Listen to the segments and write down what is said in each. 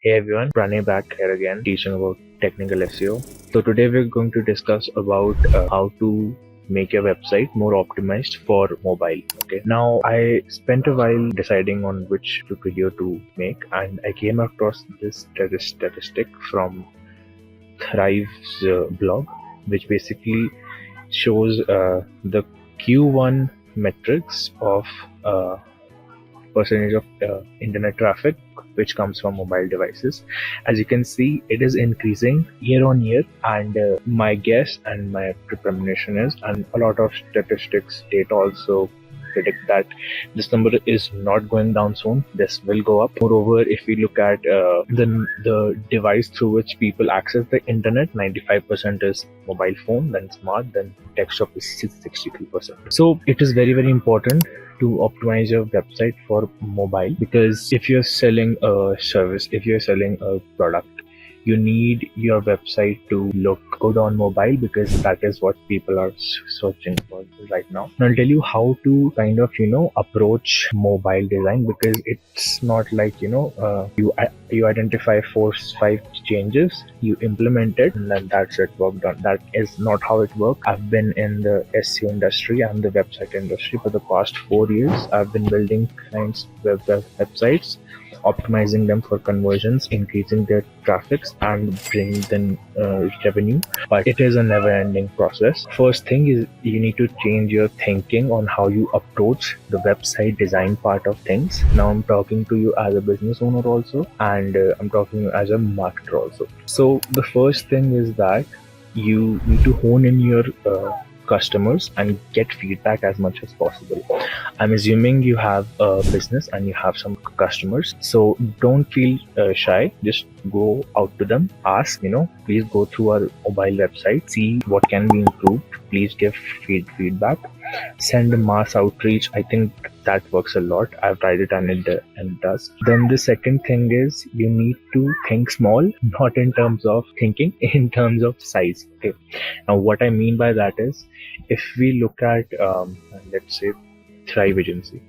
Hey everyone, Pranay back here again teaching about technical SEO. So today we're going to discuss about how to make your website more optimized for mobile. Okay. Now I spent a while deciding on which video to make, and I came across this statistic from Thrive's blog, which basically shows the Q1 metrics of percentage of internet traffic which comes from mobile devices. As you can see, it is increasing year on year, and my guess and my premonition is, and a lot of statistics data also predict that this number is not going down soon. This will go up. Moreover, if we look at the device through which people access the internet, 95% is mobile phone, then smart, then desktop is 63%. So it is very important to optimize your website for mobile, because if you're selling a service, if you're selling a product, you need your website to look good on mobile, because that is what people are searching for right now. And I'll tell you how to kind of approach mobile design, because it's not like you identify 4-5 changes, you implement it, and then that's it, work done. That is not how it works. I've been in the SEO industry and the website industry for the past 4 years. I've been building clients websites, optimizing them for conversions, increasing their traffics, and bring them revenue. But it is a never-ending process. First thing is you need to change your thinking on how you approach the website design part of things. Now I'm talking to you as a business owner also, and I'm talking as a marketer also. So the first thing is that you need to hone in your customers and get feedback as much as possible. I'm assuming you have a business and you have some customers, so don't feel shy. Just go out to them, ask, please go through our mobile website, see what can be improved. Please give feedback. Send mass outreach. I think that works a lot. I've tried it and it does. Then the second thing is you need to think small, not in terms of thinking, in terms of size. Okay. Now what I mean by that is, if we look at let's say Thrive Agency.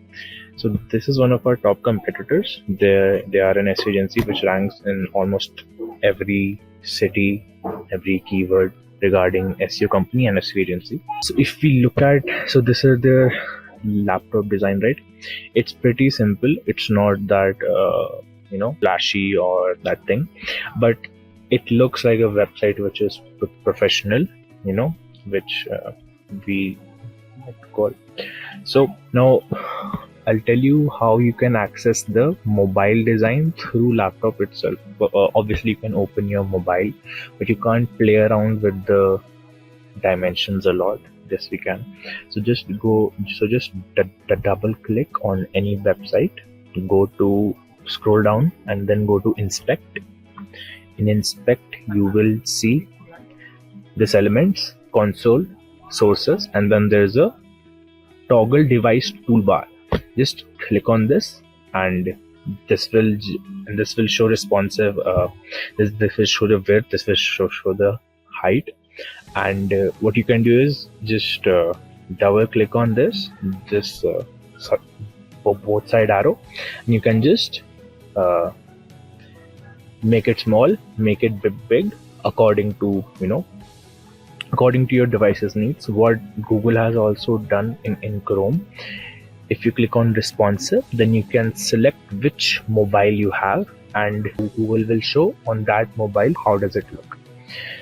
So this is one of our top competitors. They are an SEO agency which ranks in almost every city, every keyword regarding SEO company and SEO agency. So if we look at, so this is their laptop design, right? It's pretty simple. It's not that flashy or that thing, but it looks like a website which is professional, which we call. So now I'll tell you how you can access the mobile design through laptop itself. Obviously you can open your mobile, but you can't play around with the dimensions a lot. Yes, we can. So just double click on any website, go to scroll down and then go to inspect. In inspect you will see this elements, console, sources, and then there's a toggle device toolbar. Just click on this, and this will show responsive. This will show the width. This will show the height. And what you can do is just double click on this both side arrow, and you can just make it small, make it big, according to your device's needs. What Google has also done in Chrome, if you click on responsive, then you can select which mobile you have, and Google will show on that mobile how does it look.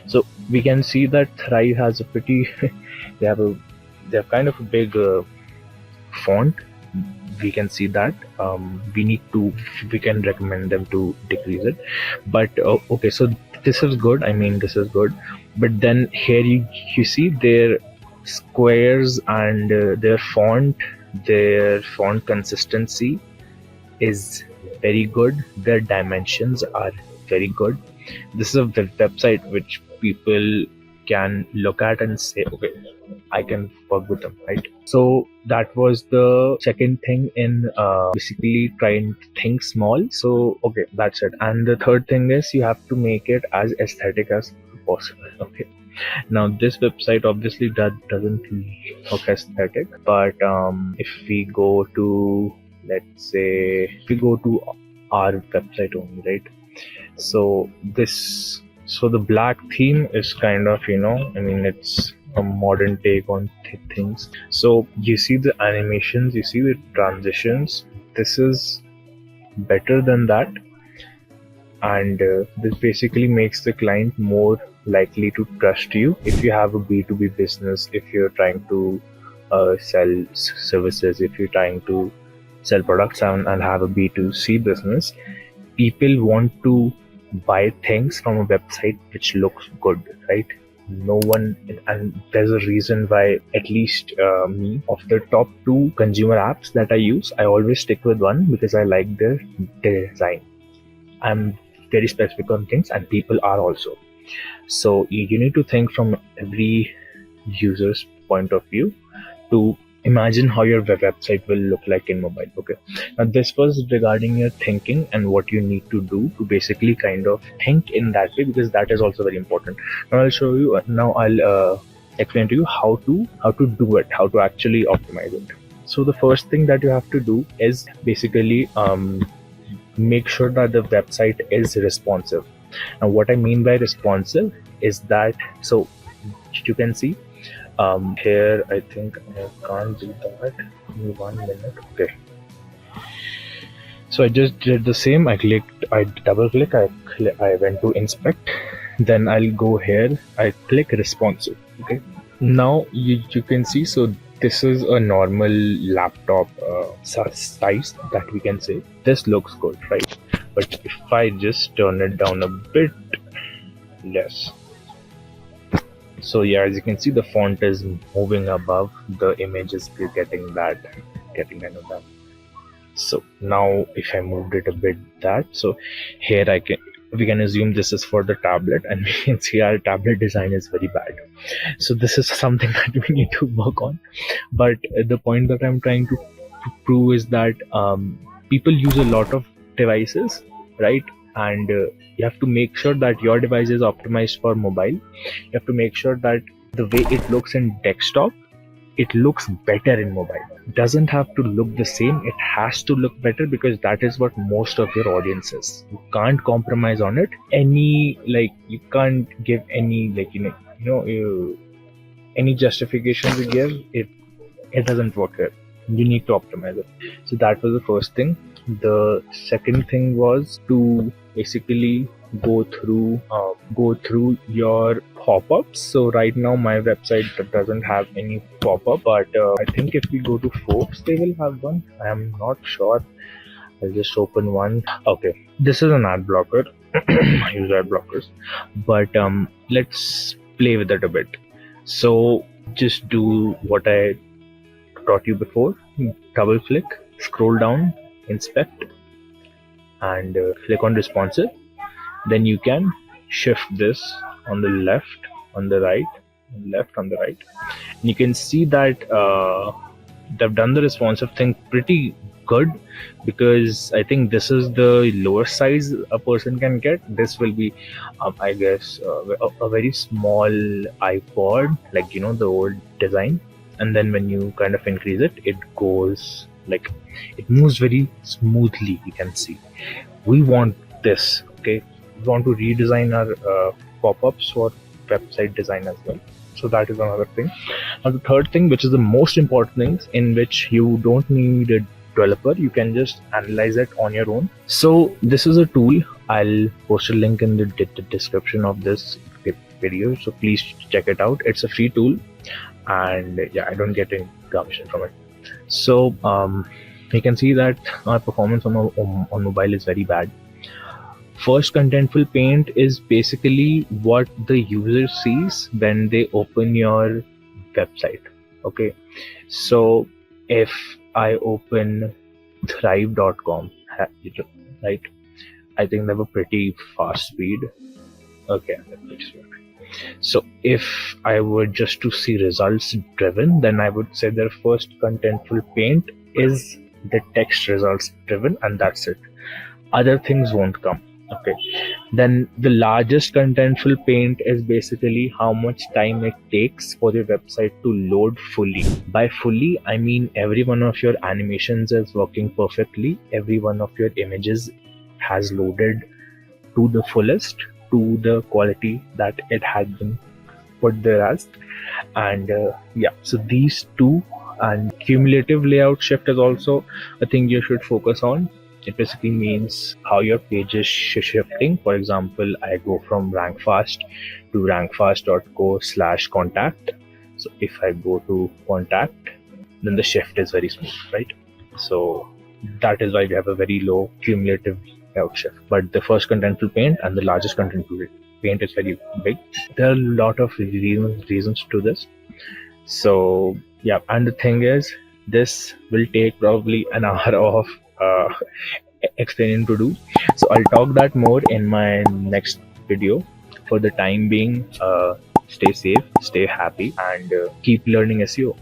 So we can see that Thrive has a pretty they have kind of a big font. We can see that we can recommend them to decrease it, but okay, so this is good. I mean, this is good, but then here you see their squares and their font consistency is very good. Their dimensions are very good. This is a website which people can look at and say, okay, I can work with them, right? So that was the second thing in basically trying to think small. So okay, that's it. And the third thing is you have to make it as aesthetic as possible. Okay. Now this website obviously doesn't look aesthetic, but if we go to, let's say, if we go to our website only, right? So the black theme is kind of, it's a modern take on things. So you see the animations, you see the transitions. This is better than that, and this basically makes the client more likely to trust you. If you have a B2B business, if you're trying to sell services, if you're trying to sell products and have a B2C business, people want to buy things from a website which looks good, right? No one, and there's a reason why, at least me, of the top 2 consumer apps that I use, I always stick with one because I like their design. I'm very specific on things, and people are also. So you need to think from every user's point of view to imagine how your website will look like in mobile. Okay, now this was regarding your thinking and what you need to do to basically kind of think in that way, because that is also very important. Now I'll explain to you how to do it, how to actually optimize it. So the first thing that you have to do is basically make sure that the website is responsive. And what I mean by responsive is that, so you can see here, I think I can't do that. Give me 1 minute. Okay. So I just did the same. I double click, I went to inspect. Then I'll go here, I click responsive. Okay. Now you can see, so this is a normal laptop size that we can say. This looks good, right? But if I just turn it down a bit less, so yeah, as you can see, the font is moving above, the image is getting kind of that. So now if I moved it a bit that, so here we can assume this is for the tablet, and we can see our tablet design is very bad. So this is something that we need to work on. But the point that I'm trying to prove is that people use a lot of devices, right? And you have to make sure that your device is optimized for mobile. You have to make sure that the way it looks in desktop, it looks better in mobile. It doesn't have to look the same, it has to look better, because that is what most of your audience is. You can't compromise on it. You can't give any any justification to give it. It doesn't work here. You need to optimize it. So that was the first thing. The second thing was to basically go through your pop-ups. So right now my website doesn't have any pop-up, but I think if we go to Forbes, they will have one. I am not sure. I'll just open one. Okay, this is an ad blocker. I use ad blockers, but let's play with it a bit. So just do what I taught you before. Double click, scroll down, inspect, and click on responsive. Then you can shift this on the left, on the right, left, on the right. And you can see that they've done the responsive thing pretty good, because I think this is the lower size a person can get. This will be I guess a very small iPod, like the old design. And then when you kind of increase it, it goes like, it moves very smoothly. You can see we want this. Okay, we want to redesign our pop-ups for website design as well. So that is another thing. Now the third thing, which is the most important thing, in which you don't need a developer, you can just analyze it on your own. So this is a tool. I'll post a link in the description of this video, so please check it out. It's a free tool, and yeah, I don't get any commission from it. So you can see that our performance on mobile is very bad. First, Contentful Paint is basically what the user sees when they open your website. Okay, so if I open thrive.com, right, I think they have a pretty fast speed. Okay, so if I were just to see results driven, then I would say their first Contentful Paint is the text results driven, and that's it. Other things won't come. Okay, then the largest Contentful Paint is basically how much time it takes for your website to load fully. By fully, I mean every one of your animations is working perfectly, every one of your images has loaded to the fullest, to the quality that it had been put there as. And yeah, so these two, and cumulative layout shift is also a thing you should focus on. It basically means how your page is shifting. For example, I go from rankfast to rankfast.co/contact. So if I go to contact, then the shift is very smooth, right? So that is why we have a very low cumulative layout shift. But the first contentful paint and the largest contentful paint is very big. There are a lot of reasons to this. So yeah, and the thing is, this will take probably an hour of explaining to do. So I'll talk that more in my next video. For the time being, stay safe, stay happy, and keep learning SEO.